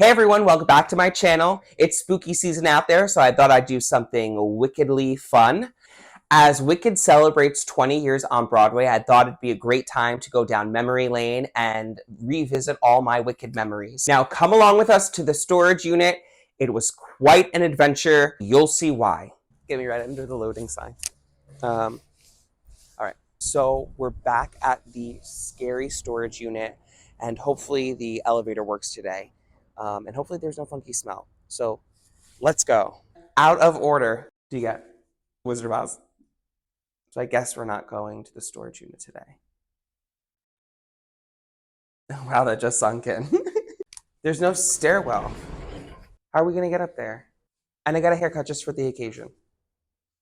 Hey everyone, welcome back to my channel. It's spooky season out there, so I thought I'd do something wickedly fun. As Wicked celebrates 20 years on Broadway, I thought it'd be a great time to go down memory lane and revisit all my Wicked memories. Now come along with us to the storage unit. It was quite an adventure. You'll see why. Get me right under the loading sign. All right, so we're back at the scary storage unit, and hopefully the elevator works today. And hopefully there's no funky smell. So let's go. Out of order. Do you get Wizard of Oz? So I guess we're not going to the storage unit today. Wow, that just sunk in. There's no stairwell. How are we going to get up there? And I got a haircut just for the occasion.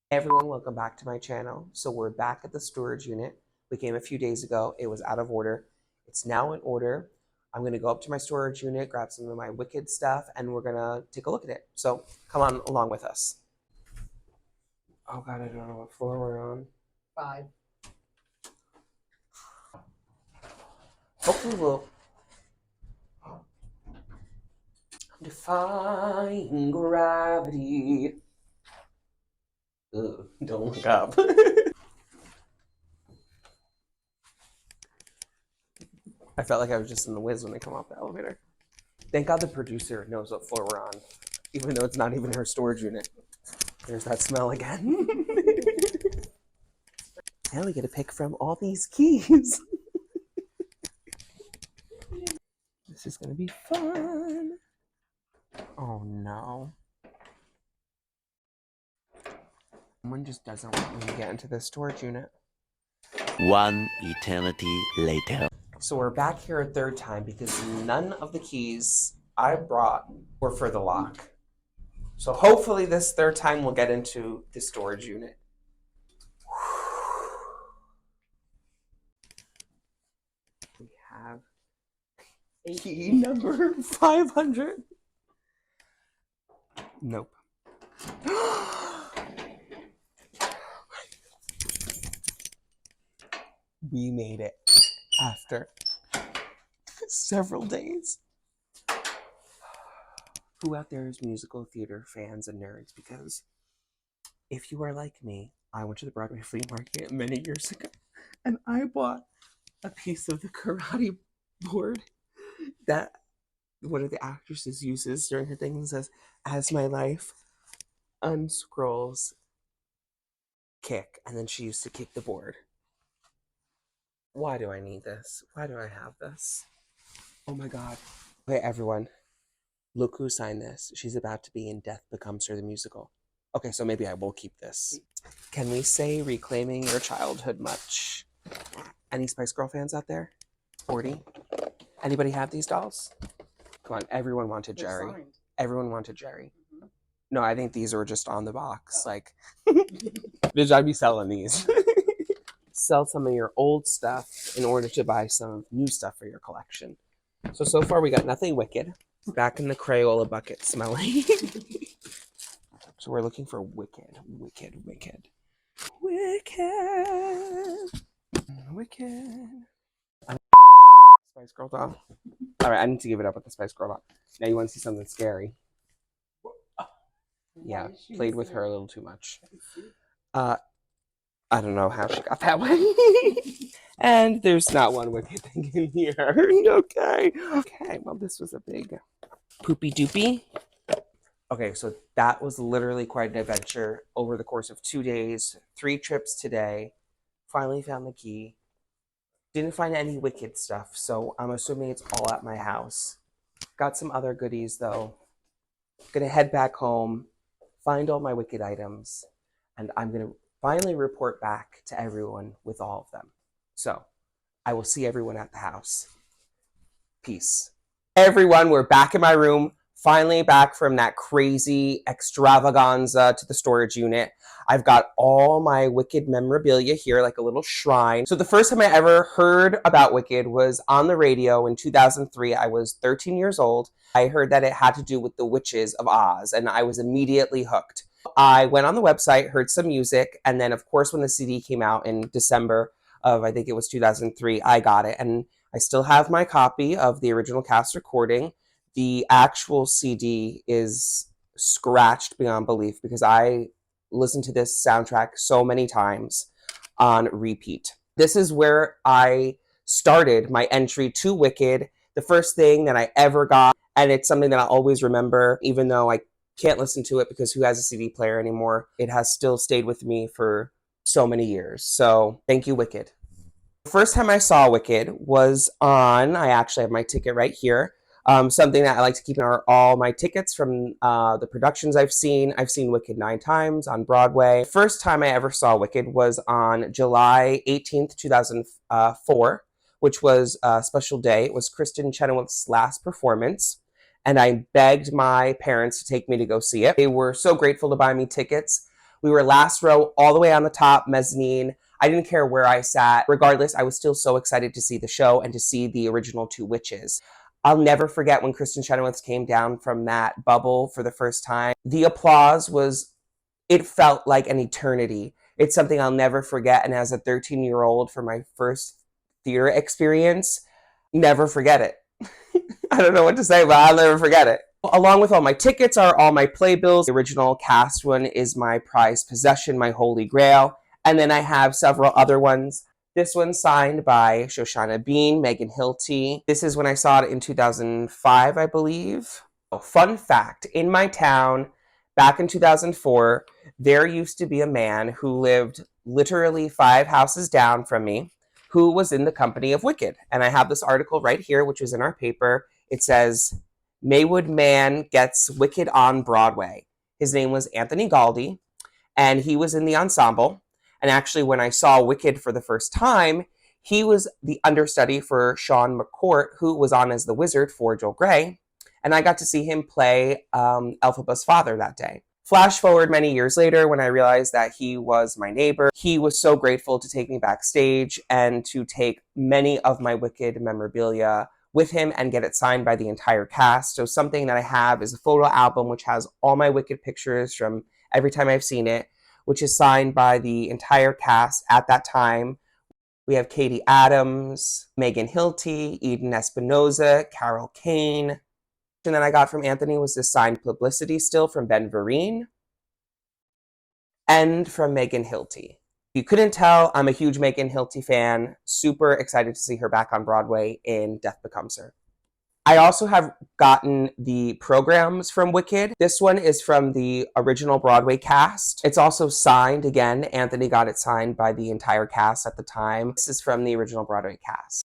Hey everyone, welcome back to my channel. So we're back at the storage unit. We came a few days ago. It was out of order. It's now in order. I'm going to go up to my storage unit, grab some of my Wicked stuff, and we're going to take a look at it. So come on along with us. Oh God, I don't know what floor we're on. 5. Hopefully we'll... I'm defying gravity. Ugh, don't look up. I felt like I was just in the Wiz when they come off the elevator. Thank God the producer knows what floor we're on, even though it's not even her storage unit. There's that smell again. Now we get to pick from all these keys. This is gonna be fun. Oh no. Someone just doesn't want me to get into the storage unit. One eternity later. So we're back here a third time because none of the keys I brought were for the lock. So hopefully this third time we'll get into the storage unit. We have key number 500. Nope. We made it after several days. Who out there is musical theater fans and nerds? Because if you are like me, I went to the Broadway flea market many years ago and I bought a piece of the karate board that one of the actresses uses during her thing and says, "As my life unscrolls, kick." And then she used to kick the board. Why do I need this? Why do I have this? Oh my God. Okay, everyone. Look who signed this. She's about to be in Death Becomes Her the Musical. Okay, so maybe I will keep this. Can we say reclaiming your childhood much? Any Spice Girl fans out there? 40? Anybody have these dolls? Come on, everyone wanted Jerry. Everyone wanted Jerry. No, I think these were just on the box. Oh. Like, I'd be selling these. Sell some of your old stuff in order to buy some new stuff for your collection. So far we got nothing wicked. Back in the Crayola bucket smelling. So we're looking for wicked. Spice Girl doll. All right, I need to give it up with the Spice Girl doll. Now you want to see something scary? Yeah, played with her a little too much. I don't know how she got that way. And there's not one wicked thing in here. Okay, well this was a big poopy doopy. Okay, so that was literally quite an adventure over the course of 2 days, 3 trips today. Finally found the key. Didn't find any wicked stuff, so I'm assuming it's all at my house. Got some other goodies though. Gonna head back home, find all my wicked items, and I'm gonna finally report back to everyone with all of them. So I will see everyone at the house. Peace. Everyone, we're back in my room. Finally back from that crazy extravaganza to the storage unit. I've got all my Wicked memorabilia here, like a little shrine. So the first time I ever heard about Wicked was on the radio in 2003. I was 13 years old. I heard that it had to do with the witches of Oz, and I was immediately hooked. I went on the website, heard some music, and then of course when the CD came out in December of, I think it was 2003, I got it. And I still have my copy of the original cast recording. The actual CD is scratched beyond belief because I listened to this soundtrack so many times on repeat. This is where I started my entry to Wicked, the first thing that I ever got, and it's something that I'll always remember, even though I can't listen to it because who has a CD player anymore? It has still stayed with me for so many years. So thank you, Wicked. The first time I saw Wicked was on, I actually have my ticket right here. Something that I like to keep are all my tickets from the productions I've seen. I've seen Wicked 9 times on Broadway. First time I ever saw Wicked was on July 18th, 2004, which was a special day. It was Kristen Chenoweth's last performance, and I begged my parents to take me to go see it. They were so grateful to buy me tickets. We were last row, all the way on the top, mezzanine. I didn't care where I sat. Regardless, I was still so excited to see the show and to see the original two witches. I'll never forget when Kristen Chenoweth came down from that bubble for the first time. The applause was, it felt like an eternity. It's something I'll never forget. And as a 13-year-old for my first theater experience, never forget it. I don't know what to say, but I'll never forget it. Along with all my tickets are all my playbills. The original cast one is my prized possession, my holy grail. And then I have several other ones. This one's signed by Shoshana Bean, Megan Hilty. This is when I saw it in 2005, I believe. Oh, fun fact, in my town, back in 2004, there used to be a man who lived literally 5 houses down from me who was in the company of Wicked. And I have this article right here, which was in our paper. It says, Maywood Man Gets Wicked on Broadway. His name was Anthony Galdi, and he was in the ensemble. And actually, when I saw Wicked for the first time, he was the understudy for Sean McCourt, who was on as the wizard for Joel Grey. And I got to see him play Elphaba's father that day. Flash forward many years later when I realized that he was my neighbor. He was so grateful to take me backstage and to take many of my Wicked memorabilia with him and get it signed by the entire cast. So something that I have is a photo album which has all my Wicked pictures from every time I've seen it, which is signed by the entire cast at that time. We have Katie Adams, Megan Hilty, Eden Espinoza, Carol Kane. And then I got from Anthony was this signed publicity still from Ben Vereen and from Megan Hilty. You couldn't tell, I'm a huge Megan Hilty fan. Super excited to see her back on Broadway in Death Becomes Her. I also have gotten the programs from Wicked. This one is from the original Broadway cast. It's also signed again. Anthony got it signed by the entire cast at the time. This is from the original Broadway cast.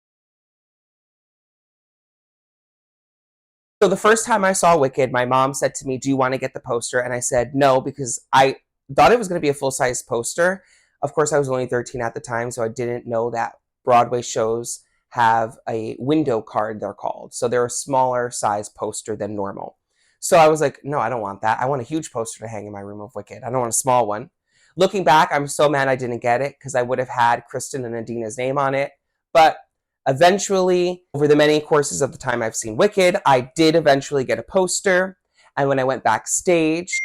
So the first time I saw Wicked, my mom said to me, do you want to get the poster? And I said no, because I thought it was going to be a full-size poster. Of course, I was only 13 at the time, so I didn't know that Broadway shows have a window card, they're called. So they're a smaller size poster than normal. So I was like, no, I don't want that. I want a huge poster to hang in my room of Wicked. I don't want a small one. Looking back, I'm so mad I didn't get it because I would have had Kristen and Adina's name on it. But eventually, over the many courses of the time I've seen Wicked, I did eventually get a poster. And when I went backstage,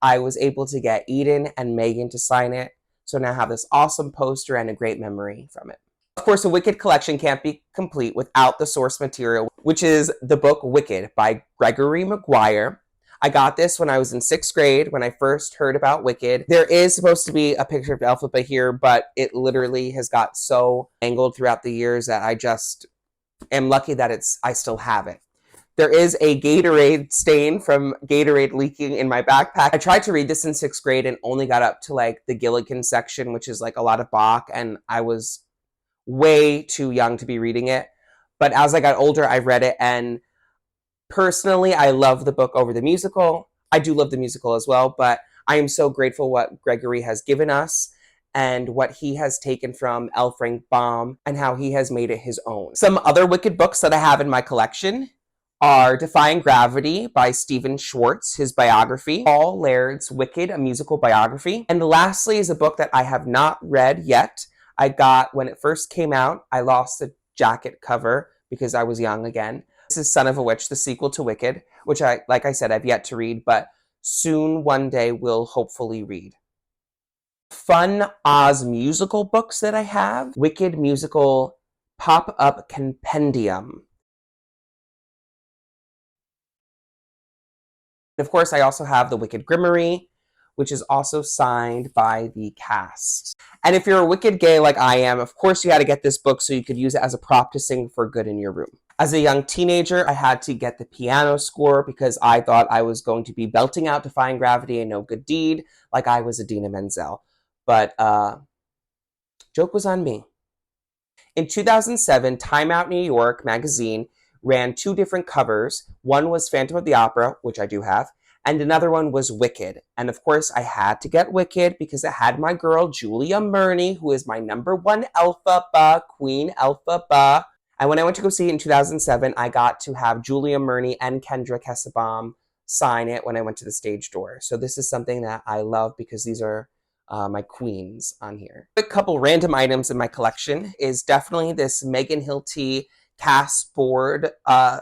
I was able to get Eden and Megan to sign it. So now I have this awesome poster and a great memory from it. Of course, a Wicked collection can't be complete without the source material, which is the book Wicked by Gregory Maguire. I got this when I was in 6th grade when I first heard about Wicked. There is supposed to be a picture of Elphaba here, but it literally has got so angled throughout the years that I just am lucky that I still have it. There is a Gatorade stain from Gatorade leaking in my backpack. I tried to read this in 6th grade and only got up to like the Gilligan section, which is like a lot of Bach, and I was way too young to be reading it. But as I got older, I read it, and personally, I love the book over the musical. I do love the musical as well, but I am so grateful what Gregory has given us and what he has taken from L. Frank Baum and how he has made it his own. Some other Wicked books that I have in my collection are Defying Gravity by Stephen Schwartz, his biography, Paul Laird's Wicked, a musical biography, and lastly is a book that I have not read yet. I got when it first came out. I lost the jacket cover because I was young again. This is Son of a Witch, the sequel to Wicked, which like I said, I've yet to read, but soon one day will hopefully read. Fun Oz musical books that I have. Wicked Musical Pop-Up Compendium. Of course, I also have the Wicked Grimmery, which is also signed by the cast. And if you're a Wicked gay like I am, of course you had to get this book so you could use it as a prop to sing for good in your room. As a young teenager, I had to get the piano score because I thought I was going to be belting out Defying Gravity and No Good Deed like I was Idina Menzel. But joke was on me. In 2007, Time Out New York magazine ran 2 different covers. One was Phantom of the Opera, which I do have, and another one was Wicked. And of course, I had to get Wicked because it had my girl, Julia Murney, who is my #1 Elphaba, Queen Elphaba. And when I went to go see it in 2007, I got to have Julia Murney and Kendra Kesselbaum sign it when I went to the stage door. So this is something that I love because these are my queens on here. A couple random items in my collection is definitely this Megan Hilty cast board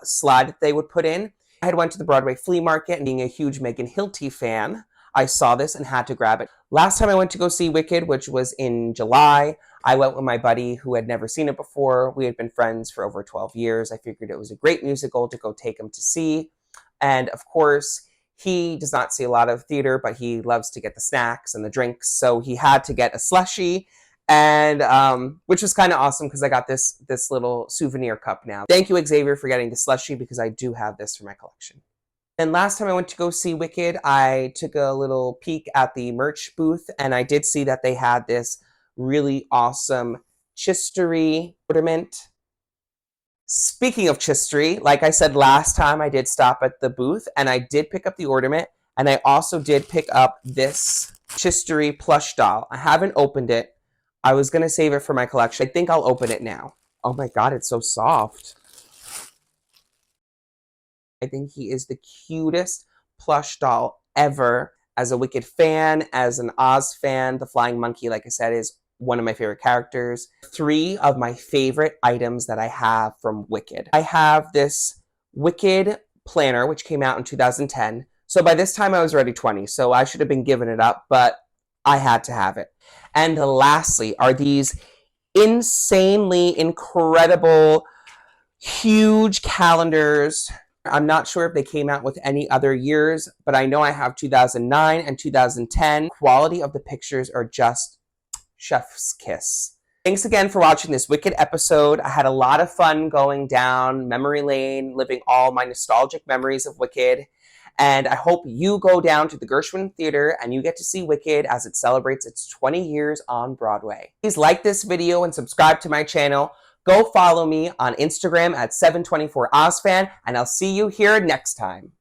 slide that they would put in. I had went to the Broadway flea market, and being a huge Megan Hilty fan, I saw this and had to grab it. Last time I went to go see Wicked, which was in July, I went with my buddy who had never seen it before. We had been friends for over 12 years. I figured it was a great musical to go take him to see. And of course, he does not see a lot of theater, but he loves to get the snacks and the drinks. So he had to get a slushie, and which was kind of awesome because I got this little souvenir cup now. Thank you, Xavier, for getting the slushie because I do have this for my collection. And last time I went to go see Wicked, I took a little peek at the merch booth, and I did see that they had this really awesome Chistery ornament. Speaking of Chistery, like I said last time, I did stop at the booth and I did pick up the ornament, and I also did pick up this Chistery plush doll. I haven't opened it. I was going to save it for my collection. I think I'll open it now. Oh my god, it's so soft. I think he is the cutest plush doll ever. As a Wicked fan, as an Oz fan, the flying monkey, like I said, is one of my favorite characters. 3 of my favorite items that I have from Wicked. I have this Wicked planner, which came out in 2010. So by this time I was already 20, so I should have been giving it up, but I had to have it. And lastly are these insanely incredible, huge calendars. I'm not sure if they came out with any other years, but I know I have 2009 and 2010. Quality of the pictures are just chef's kiss. Thanks again for watching this Wicked episode. I had a lot of fun going down memory lane, living all my nostalgic memories of Wicked. And I hope you go down to the Gershwin Theater and you get to see Wicked as it celebrates its 20 years on Broadway. Please like this video and subscribe to my channel. Go follow me on Instagram at 724OzFan, and I'll see you here next time.